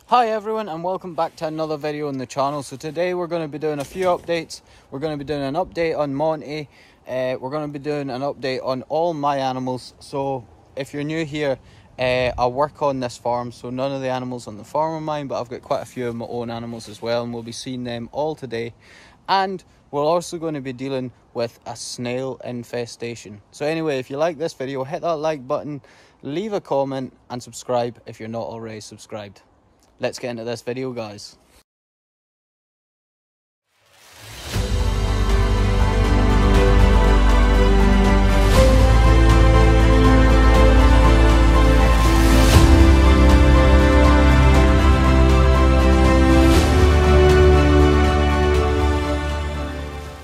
Hi everyone, and welcome back to another video on the channel. So today we're going to be doing a few updates. We're going to be doing an update on Monty. We're going to be doing an update on all my animals. So if you're new here, I work on this farm, so none of the animals on the farm are mine, but I've got quite a few of my own animals as well, and we'll be seeing them all today. And we're also going to be dealing with a snail infestation. So anyway, if you like this video, hit that like button, leave a comment and subscribe if you're not already subscribed. Let's get into this video, guys.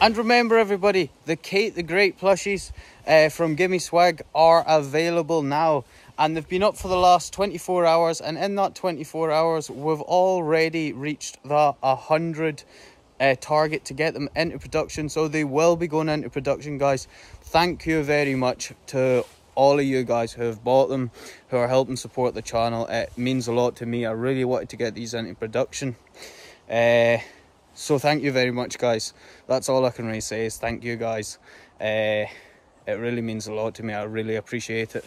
And remember everybody, the Kate the Great plushies from Gimme Swag are available now. And they've been up for the last 24 hours. And in that 24 hours, we've already reached the 100 target to get them into production. So they will be going into production, guys. Thank you very much to all of you guys who have bought them, who are helping support the channel. It means a lot to me. I really wanted to get these into production. So thank you very much, guys. That's all I can really say is thank you, guys. It really means a lot to me. I really appreciate it.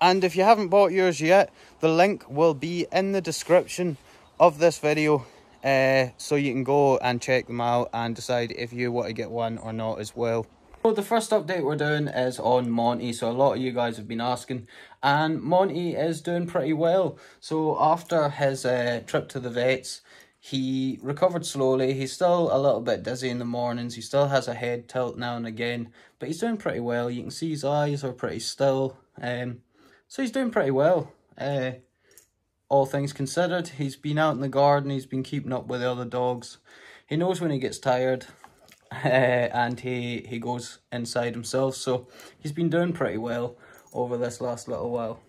And if you haven't bought yours yet, the link will be in the description of this video. So you can go and check them out and decide if you want to get one or not as well. So the first update we're doing is on Monty. So a lot of you guys have been asking, and Monty is doing pretty well. So after his trip to the vets, he recovered slowly. He's still a little bit dizzy in the mornings. He still has a head tilt now and again, but he's doing pretty well. You can see his eyes are pretty still. So he's doing pretty well. All things considered, he's been out in the garden. He's been keeping up with the other dogs. He knows when he gets tired, and he goes inside himself. So he's been doing pretty well over this last little while.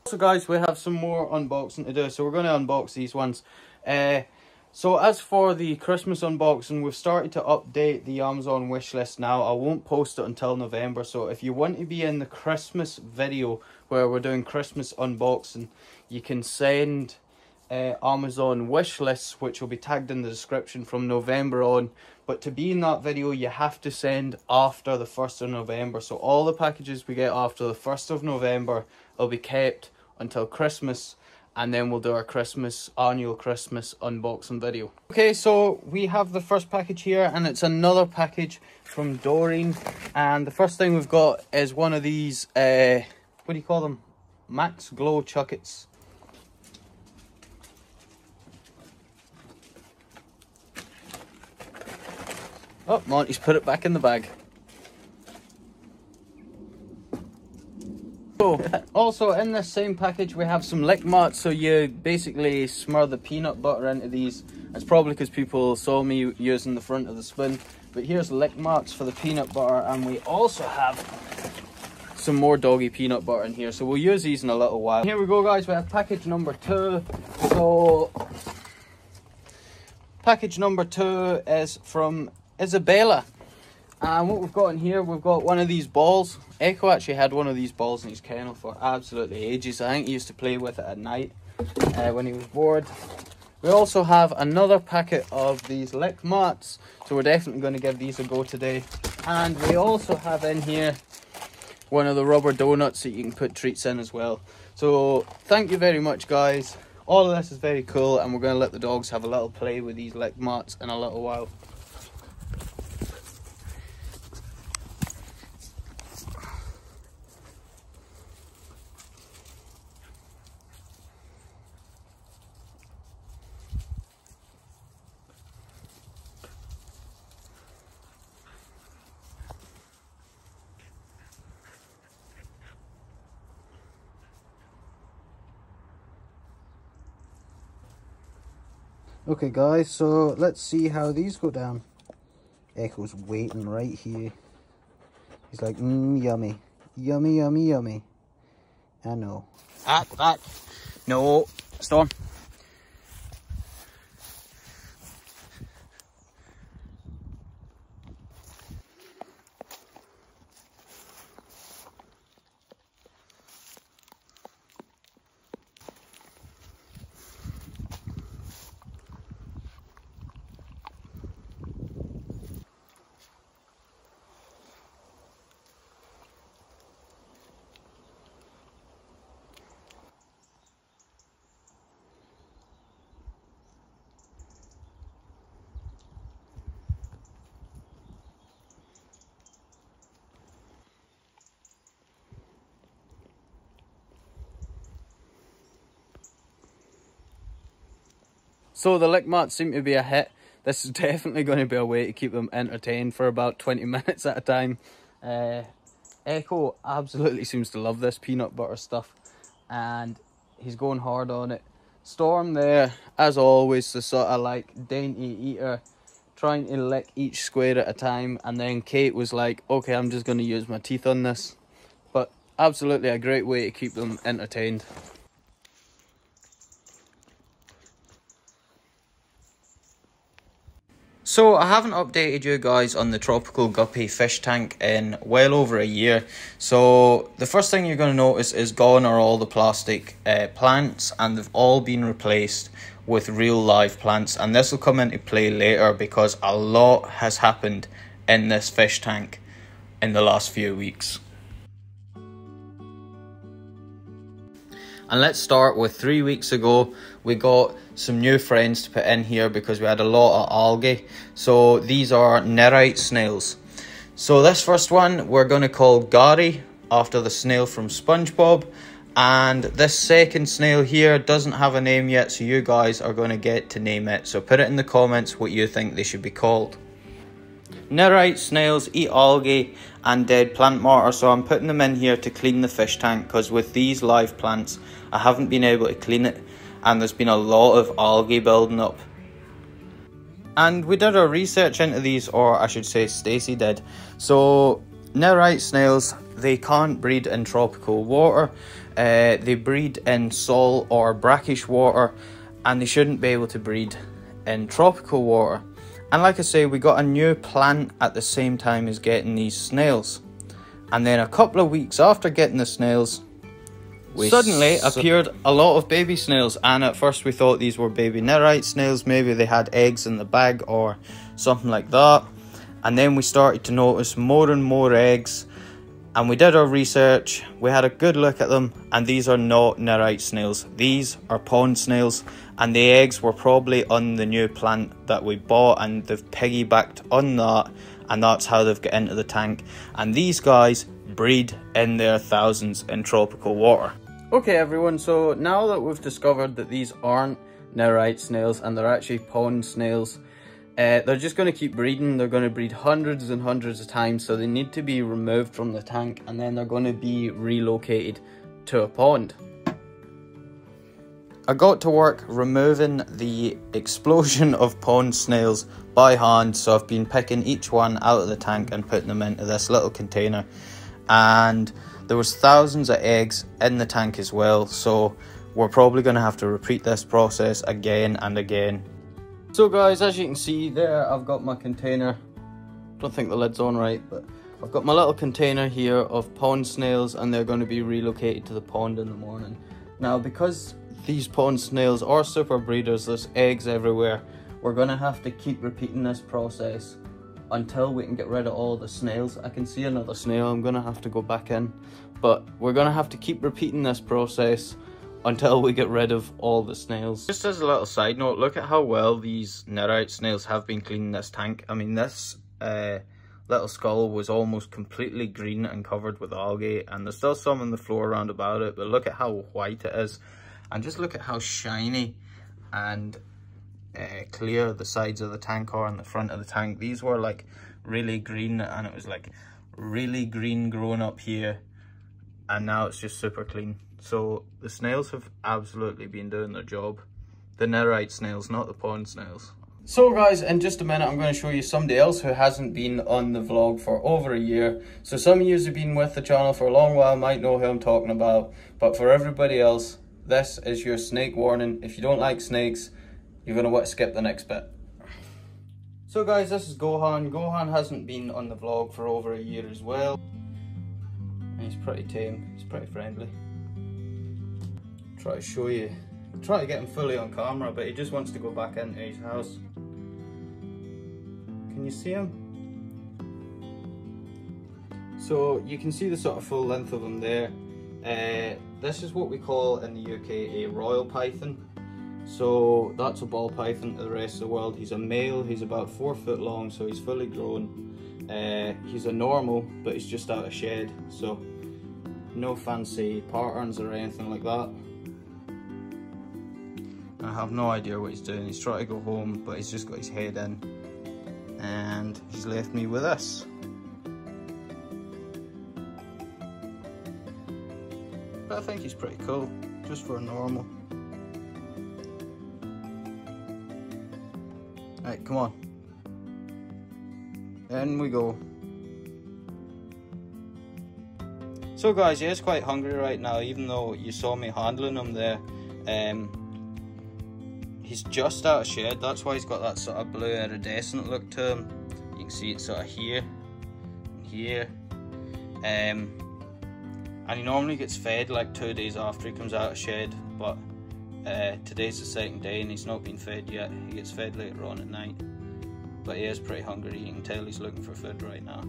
So guys, we have some more unboxing to do, so we're going to unbox these ones. So as for the Christmas unboxing, we've started to update the Amazon wish list now. I won't post it until November, so if you want to be in the Christmas video where we're doing Christmas unboxing, you can send Amazon wish lists, which will be tagged in the description from November on. But to be in that video, you have to send after the 1st of November. So all the packages we get after the 1st of November will be kept until Christmas, and then we'll do our annual Christmas unboxing video. Okay, so we have the first package here, and it's another package from Doreen. And the first thing we've got is one of these, what do you call them? Max Glow Chuckets. Oh, Monty's put it back in the bag. Also in this same package we have some lick mats. So you basically smother the peanut butter into these. It's probably because people saw me using the front of the spoon, but here's lick mats for the peanut butter. And we also have some more doggy peanut butter in here, so we'll use these in a little while. Here we go, guys. We have package number 2. So package number 2 is from Isabella. And what we've got in here, we've got one of these balls. Echo actually had one of these balls in his kennel for absolutely ages. I think he used to play with it at night when he was bored. We also have another packet of these lick mats, so we're definitely going to give these a go today. And we also have in here one of the rubber donuts that you can put treats in as well. So thank you very much, guys. All of this is very cool, and we're going to let the dogs have a little play with these lick mats in a little while. Okay guys, so let's see how these go down. Echo's waiting right here. He's like, yummy. Yummy, yummy, yummy. I know. No. Storm. So the lick mats seem to be a hit. This is definitely going to be a way to keep them entertained for about 20 minutes at a time. Echo absolutely seems to love this peanut butter stuff, and he's going hard on it. Storm there, as always, the sort of like dainty eater, trying to lick each square at a time, and then Kate was like, okay, I'm just going to use my teeth on this. But absolutely a great way to keep them entertained. So I haven't updated you guys on the Tropical Guppy fish tank in well over a year. So the first thing you're going to notice is gone are all the plastic plants, and they've all been replaced with real live plants. And this will come into play later because a lot has happened in this fish tank in the last few weeks. And let's start with 3 weeks ago. We got some new friends to put in here because we had a lot of algae. So these are nerite snails. So this first one we're going to call Gary, after the snail from SpongeBob. And this second snail here doesn't have a name yet, so you guys are going to get to name it. So put it in the comments what you think they should be called. Nerite snails eat algae and dead plant matter, so I'm putting them in here to clean the fish tank, because with these live plants I haven't been able to clean it and there's been a lot of algae building up. And we did our research into these, or I should say Stacey did. So nerite snails, they can't breed in tropical water. They breed in salt or brackish water, and they shouldn't be able to breed in tropical water. And like I say, we got a new plant at the same time as getting these snails. And then a couple of weeks after getting the snails, we suddenly appeared a lot of baby snails. And at first we thought these were baby nerite snails. Maybe they had eggs in the bag or something like that. And then we started to notice more and more eggs. And we did our research, we had a good look at them, and these are not nerite snails. These are pond snails, and the eggs were probably on the new plant that we bought, and they've piggybacked on that, and that's how they've got into the tank. And these guys breed in their thousands in tropical water. Okay everyone, so now that we've discovered that these aren't nerite snails and they're actually pond snails, they're just going to keep breeding. They're going to breed hundreds and hundreds of times, so they need to be removed from the tank, and then they're going to be relocated to a pond. I got to work removing the explosion of pond snails by hand, so I've been picking each one out of the tank and putting them into this little container. And there was thousands of eggs in the tank as well, so we're probably going to have to repeat this process again and again. So guys, as you can see there, I've got my container. Don't think the lid's on right, but I've got my little container here of pond snails, and they're going to be relocated to the pond in the morning. Now, because these pond snails are super breeders, there's eggs everywhere, we're going to have to keep repeating this process until we can get rid of all the snails. I can see another snail, I'm going to have to go back in, but we're going to have to keep repeating this process until we get rid of all the snails. Just as a little side note, look at how well these nerite snails have been cleaning this tank. I mean, this little skull was almost completely green and covered with algae, and there's still some on the floor around about it, but look at how white it is, and just look at how shiny and clear the sides of the tank are and the front of the tank. These were like really green, and it was like really green growing up here, and now it's just super clean. So the snails have absolutely been doing their job. The nerite snails, not the pond snails. So guys, in just a minute I'm going to show you somebody else who hasn't been on the vlog for over a year. So some of you who've been with the channel for a long while might know who I'm talking about, but for everybody else, this is your snake warning. If you don't like snakes, you're going to want to skip the next bit. So guys, this is Gohan. Gohan hasn't been on the vlog for over a year as well. And he's pretty tame, he's pretty friendly. Try to show you, try to get him fully on camera, but he just wants to go back into his house. Can you see him? So you can see the sort of full length of him there. This is what we call in the UK a royal python. So that's a ball python to the rest of the world. He's a male, he's about 4 foot long, so he's fully grown. He's a normal, but he's just out of shed, so no fancy patterns or anything like that. I have no idea what he's doing. He's trying to go home, but he's just got his head in, and he's left me with this. But I think he's pretty cool, just for a normal. Right, come on. In we go. So guys, he is quite hungry right now, even though you saw me handling him there. He's just out of shed, that's why he's got that sort of blue iridescent look to him. You can see it sort of here, here. And he normally gets fed like 2 days after he comes out of shed, but today's the second day and he's not been fed yet. He gets fed later on at night, but he is pretty hungry. You can tell he's looking for food right now.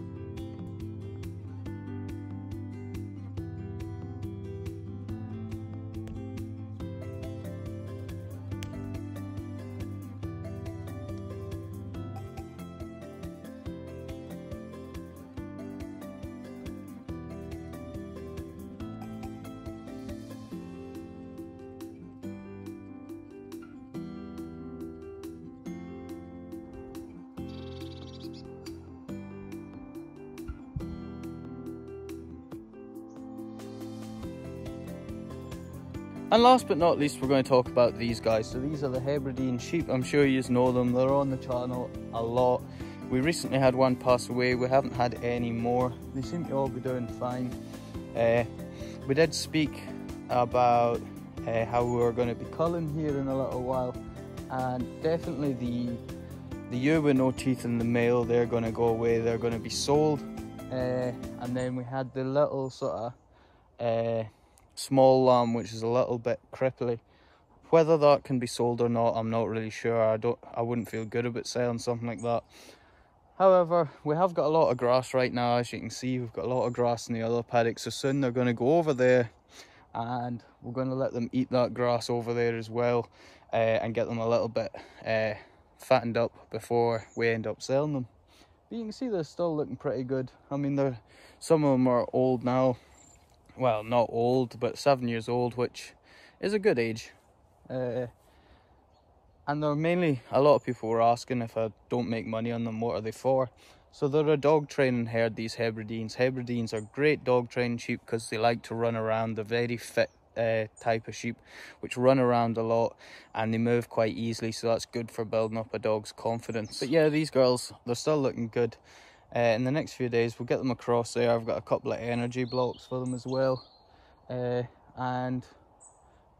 And last but not least, we're going to talk about these guys. So these are the Hebridean sheep. I'm sure you know them. They're on the channel a lot. We recently had one pass away. We haven't had any more. They seem to all be doing fine. We did speak about how we were going to be culling here in a little while. And definitely the ewe with no teeth in the male, they're going to go away. They're going to be sold. And then we had the little sort of small lamb, which is a little bit cripply. Whether that can be sold or not, I'm not really sure. I wouldn't feel good about selling something like that. However, we have got a lot of grass right now. As you can see, we've got a lot of grass in the other paddock, so soon they're going to go over there and we're going to let them eat that grass over there as well, and get them a little bit fattened up before we end up selling them. But you can see they're still looking pretty good. I mean, some of them are old now. Well, not old, but 7 years old, which is a good age. And they're mainly, a lot of people were asking, if I don't make money on them, what are they for? So they're a dog training herd, these Hebrideans. Hebrideans are great dog training sheep because they like to run around. They're very fit type of sheep, which run around a lot and they move quite easily, so that's good for building up a dog's confidence. But yeah, these girls, they're still looking good. In the next few days we'll get them across there. I've got a couple of energy blocks for them as well, and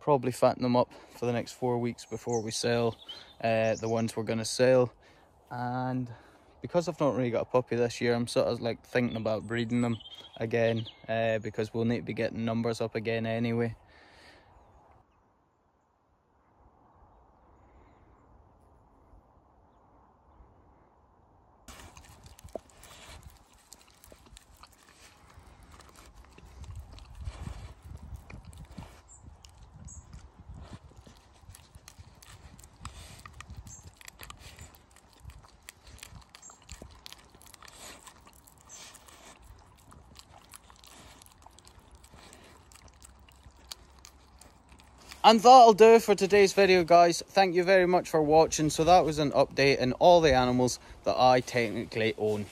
probably fatten them up for the next 4 weeks before we sell the ones we're going to sell. And because I've not really got a puppy this year, I'm sort of like thinking about breeding them again, because we'll need to be getting numbers up again anyway. And that'll do for today's video, guys. Thank you very much for watching. So that was an update on all the animals that I technically own.